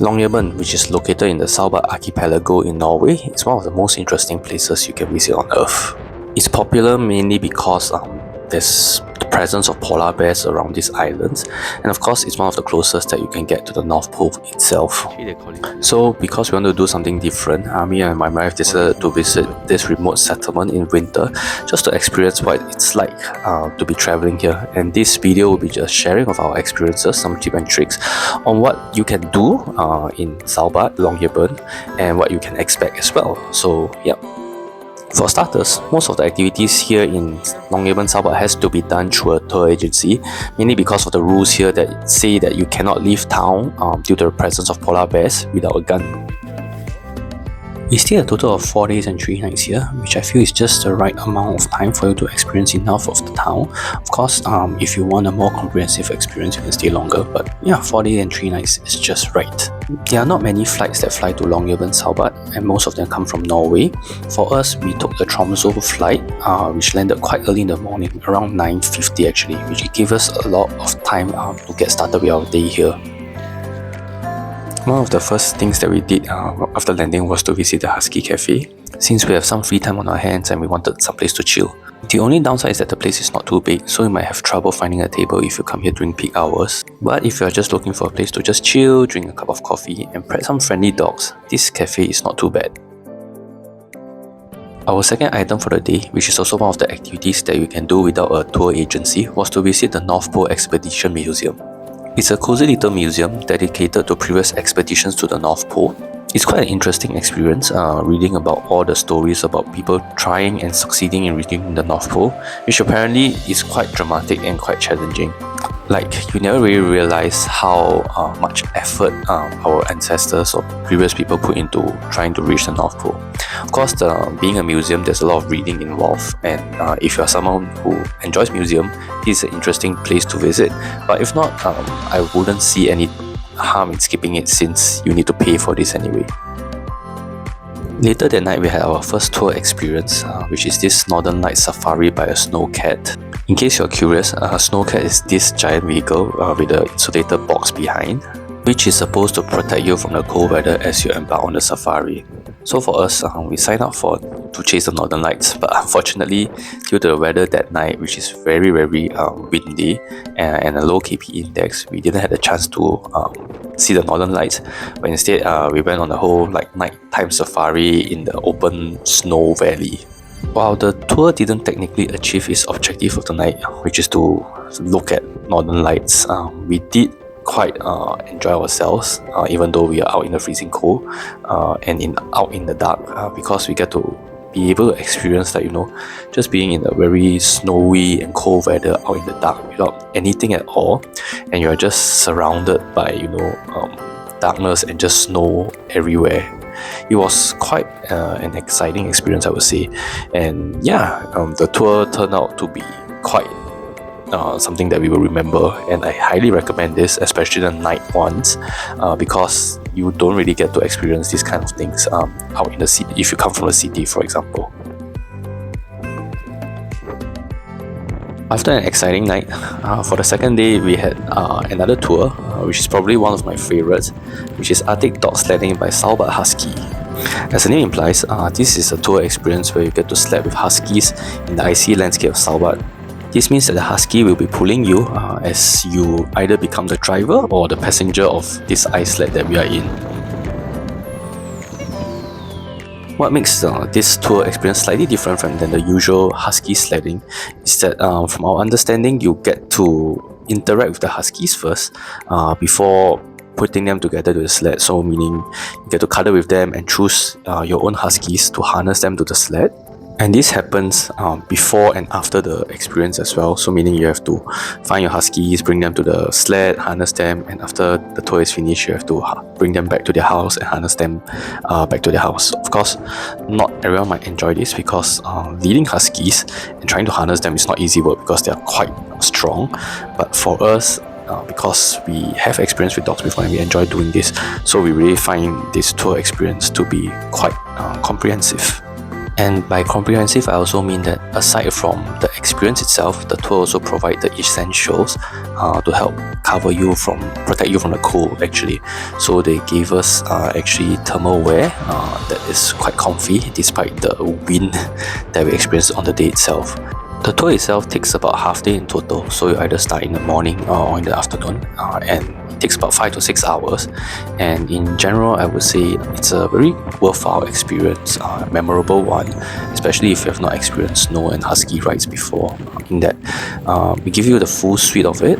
Longyearbyen, which is located in the Svalbard archipelago in Norway, is one of the most interesting places you can visit on Earth. It's popular mainly because there's the presence of polar bears around these islands, and of course it's one of the closest that you can get to the North Pole itself. So because we want to do something different, me and my wife decided to visit this remote settlement in winter just to experience what it's like to be traveling here. And this video will be just sharing of our experiences, some tips and tricks on what you can do in Svalbard, Longyearbyen, and what you can expect as well. So yeah. For starters, most of the activities here in Longyearbyen Svalbard has to be done through a tour agency, mainly because of the rules here that say that you cannot leave town due to the presence of polar bears without a gun. We stayed a total of 4 days and 3 nights here, which I feel is just the right amount of time for you to experience enough of the town. Of course, if you want a more comprehensive experience, you can stay longer, but yeah, 4 days and 3 nights is just right. There are not many flights that fly to Longyearbyen Svalbard, and most of them come from Norway. For us, we took the Tromsø flight, which landed quite early in the morning, around 9:50 actually, which gave us a lot of time to get started with our day here. One of the first things that we did after landing was to visit the Husky cafe, since we have some free time on our hands and we wanted some place to chill. The only downside is that the place is not too big, so you might have trouble finding a table if you come here during peak hours. But if you are just looking for a place to just chill, drink a cup of coffee and pet some friendly dogs, this cafe is not too bad. Our second item for the day, which is also one of the activities that you can do without a tour agency, was to visit the North Pole Expedition Museum. It's a cozy little museum dedicated to previous expeditions to the North Pole. It's quite an interesting experience reading about all the stories about people trying and succeeding in reaching the North Pole, which apparently is quite dramatic and quite challenging. Like, you never really realize how much effort our ancestors or previous people put into trying to reach the North Pole. Of course, being a museum, there's a lot of reading involved, and if you're someone who enjoys museum, this is an interesting place to visit. But if not, I wouldn't see any harm in skipping it since you need to pay for this anyway. Later that night, we had our first tour experience, which is this Northern Lights Safari by a Snowcat. In case you're curious, a Snowcat is this giant vehicle with an insulated box behind, which is supposed to protect you from the cold weather as you embark on the safari. So for us, we signed up to chase the Northern Lights, but unfortunately, due to the weather that night, which is very windy and a low KP index, we didn't have the chance to see the Northern Lights. But instead, we went on the whole nighttime safari in the open snow valley. While the tour didn't technically achieve its objective of the night, which is to look at Northern Lights, we did quite enjoy ourselves, even though we are out in the freezing cold and out in the dark, because we get to be able to experience just being in a very snowy and cold weather out in the dark without anything at all, and you're just surrounded by darkness and just snow everywhere. It was quite an exciting experience, I would say, and the tour turned out to be quite something that we will remember, and I highly recommend this, especially the night ones, because you don't really get to experience these kind of things out in the city if you come from the city, for example. After an exciting night, for the second day we had another tour, which is probably one of my favorites, which is Arctic Dog Sledding by Svalbard Husky. As the name implies, this is a tour experience where you get to sled with huskies in the icy landscape of Svalbard. This means that the Husky will be pulling you as you either become the driver or the passenger of this ice sled that we are in. What makes this tour experience slightly different than the usual Husky sledding is that from our understanding, you get to interact with the Huskies first before putting them together to the sled. So meaning you get to cuddle with them and choose your own Huskies to harness them to the sled. And this happens before and after the experience as well. So meaning you have to find your Huskies, bring them to the sled, harness them, and after the tour is finished, you have to bring them back to their house and harness them back to their house. Of course, not everyone might enjoy this because leading Huskies and trying to harness them is not easy work because they are quite strong. But for us, because we have experience with dogs before and we enjoy doing this, so we really find this tour experience to be quite comprehensive. And by comprehensive, I also mean that aside from the experience itself, the tour also provides the essentials to help protect you from the cold actually. So they gave us actually thermal wear that is quite comfy despite the wind that we experienced on the day itself. The tour itself takes about half day in total, so you either start in the morning or in the afternoon, and it takes about 5 to 6 hours. And in general, I would say it's a very worthwhile experience, memorable one, especially if you have not experienced snow and husky rides before. In that, we give you the full suite of it.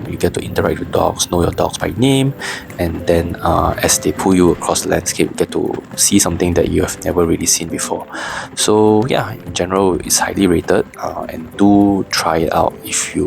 You get to interact with dogs, know your dogs by name, and then as they pull you across the landscape, you get to see something that you have never really seen before. So yeah, in general, it's highly rated, and do try it out if you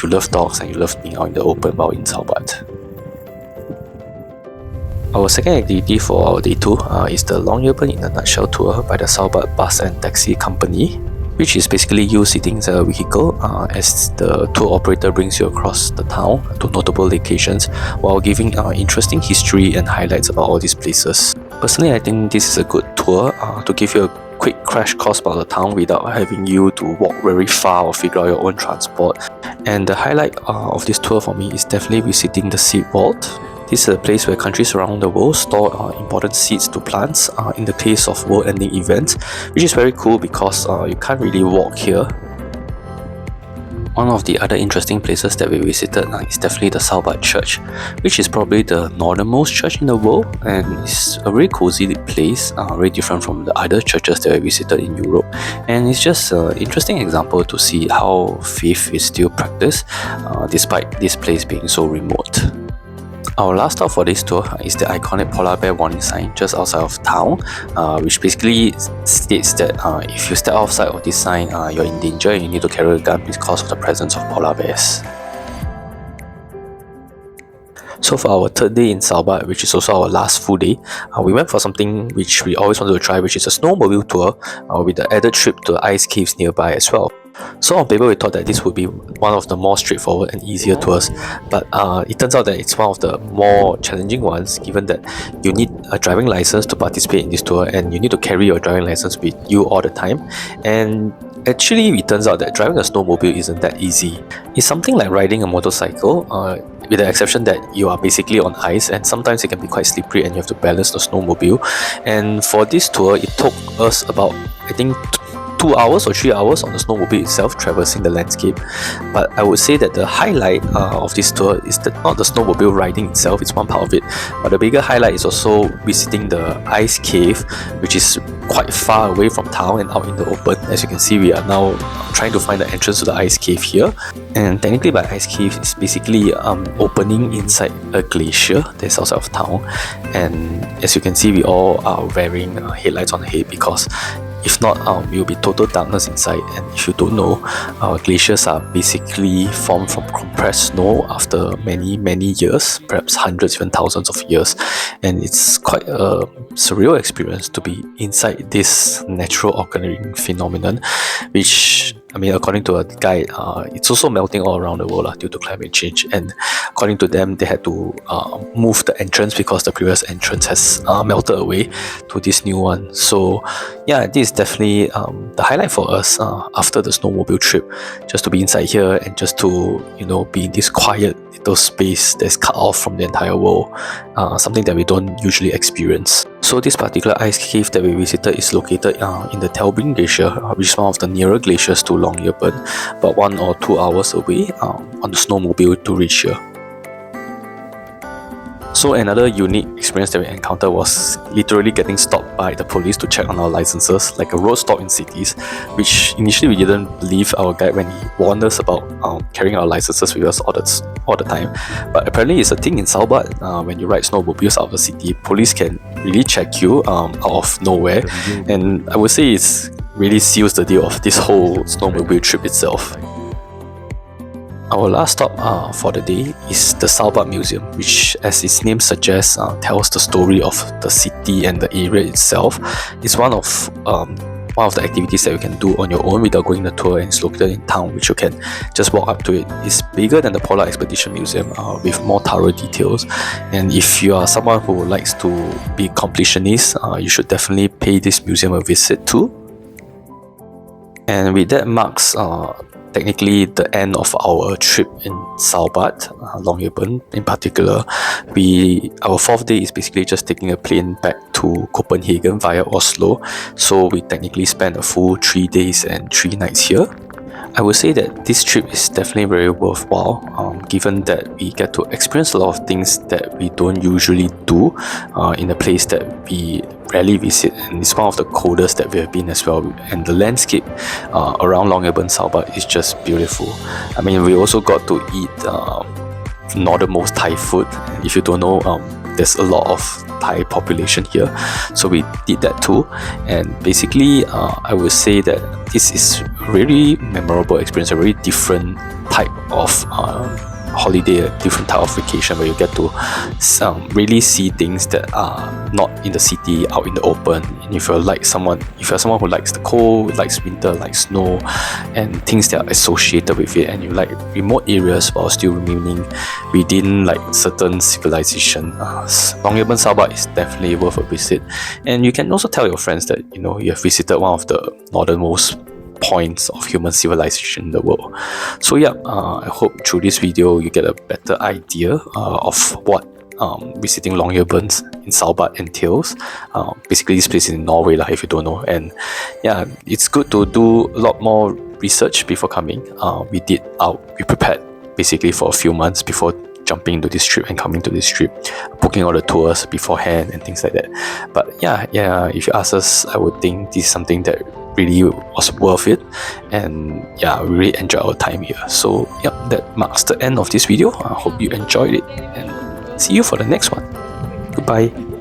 love dogs and you love being out in the open while in Svalbard. Our second activity for our day 2 is the Longyearbyen in a Nutshell tour by the Svalbard Bus and Taxi Company, which is basically you sitting as a vehicle as the tour operator brings you across the town to notable locations while giving interesting history and highlights about all these places. Personally, I think this is a good tour to give you a quick crash course about the town without having you to walk very far or figure out your own transport. And the highlight of this tour for me is definitely visiting the seed vault. This is a place where countries around the world store important seeds to plants in the case of world-ending events, which is very cool because you can't really walk here. One of the other interesting places that we visited is definitely the Svalbard Church, which is probably the northernmost church in the world, and it's a very cozy place, very different from the other churches that we visited in Europe. And it's just an interesting example to see how faith is still practiced despite this place being so remote. Our last stop for this tour is the iconic polar bear warning sign just outside of town, which basically states that if you step outside of this sign, you're in danger and you need to carry a gun because of the presence of polar bears. So for our third day in Svalbard, which is also our last full day, we went for something which we always wanted to try, which is a snowmobile tour with the added trip to the ice caves nearby as well. So on paper we thought that this would be one of the more straightforward and easier tours, but it turns out that it's one of the more challenging ones, given that you need a driving license to participate in this tour and you need to carry your driving license with you all the time. And actually it turns out that driving a snowmobile isn't that easy. It's something like riding a motorcycle, with the exception that you are basically on ice and sometimes it can be quite slippery and you have to balance the snowmobile. And for this tour it took us about, I think, 2 hours or 3 hours on the snowmobile itself, traversing the landscape. But I would say that the highlight of this tour is not the snowmobile riding itself, it's one part of it, but the bigger highlight is also visiting the ice cave, which is quite far away from town and out in the open. As you can see, we are now trying to find the entrance to the ice cave here. And technically by ice cave, it's basically opening inside a glacier that's outside of town. And as you can see, we all are wearing headlights on the head because if not, it will be total darkness inside. And if you don't know, glaciers are basically formed from compressed snow after many years, perhaps hundreds, even thousands of years. And it's quite a surreal experience to be inside this natural occurring phenomenon, which, I mean, according to a guide, it's also melting all around the world due to climate change. And according to them, they had to move the entrance because the previous entrance has melted away to this new one. So yeah, this is definitely the highlight for us after the snowmobile trip, just to be inside here and just to, be in this quiet little space that's cut off from the entire world, something that we don't usually experience. So this particular ice cave that we visited is located in the Tellbreen Glacier, which is one of the nearer glaciers to Longyearbyen, about 1 or 2 hours away on the snowmobile to reach here. So another unique experience that we encountered was literally getting stopped by the police to check on our licenses, like a road stop in cities, which initially we didn't believe our guide when he warned us about carrying our licenses with us all the time. But apparently it's a thing in Svalbard. When you ride snowmobiles out of the city, police can really check you out of nowhere, and I would say it's really seals the deal of this whole snowmobile trip itself. Our last stop for the day is the Svalbard Museum, which, as its name suggests, tells the story of the city and the area itself. It's one of one of the activities that you can do on your own without going on a tour, and it's located in town, which you can just walk up to it. It's bigger than the Polar Expedition Museum with more thorough details. And if you are someone who likes to be completionist, you should definitely pay this museum a visit too. And with that marks technically the end of our trip in Svalbard, Longyearbyen in particular. Our fourth day is basically just taking a plane back to Copenhagen via Oslo, so we technically spent a full 3 days and 3 nights here. I would say that this trip is definitely very worthwhile, given that we get to experience a lot of things that we don't usually do in a place that we rarely visit, and it's one of the coldest that we have been as well, and the landscape around Longyearbyen Svalbard is just beautiful. I mean, we also got to eat northernmost Thai food. If you don't know, there's a lot of Thai population here, so we did that too. And basically I would say that this is really memorable experience, a very different type of holiday, a different type of vacation, where you get to really see things that are not in the city, out in the open. And if you're someone who likes the cold, likes winter, likes snow, and things that are associated with it, and you like remote areas while still remaining within like certain civilization, Longyearbyen Svalbard is definitely worth a visit. And you can also tell your friends that you have visited one of the northernmost points of human civilization in the world. So yeah, I hope through this video you get a better idea of what visiting Longyearbyen in Svalbard entails. Basically, this place is in Norway, if you don't know. And yeah, it's good to do a lot more research before coming. We prepared basically for a few months before jumping into this trip and coming to this trip, booking all the tours beforehand and things like that. But yeah, if you ask us, I would think this is something that really was worth it, and yeah, we really enjoyed our time here. So yeah, that marks the end of this video. I hope you enjoyed it, and see you for the next one. Goodbye.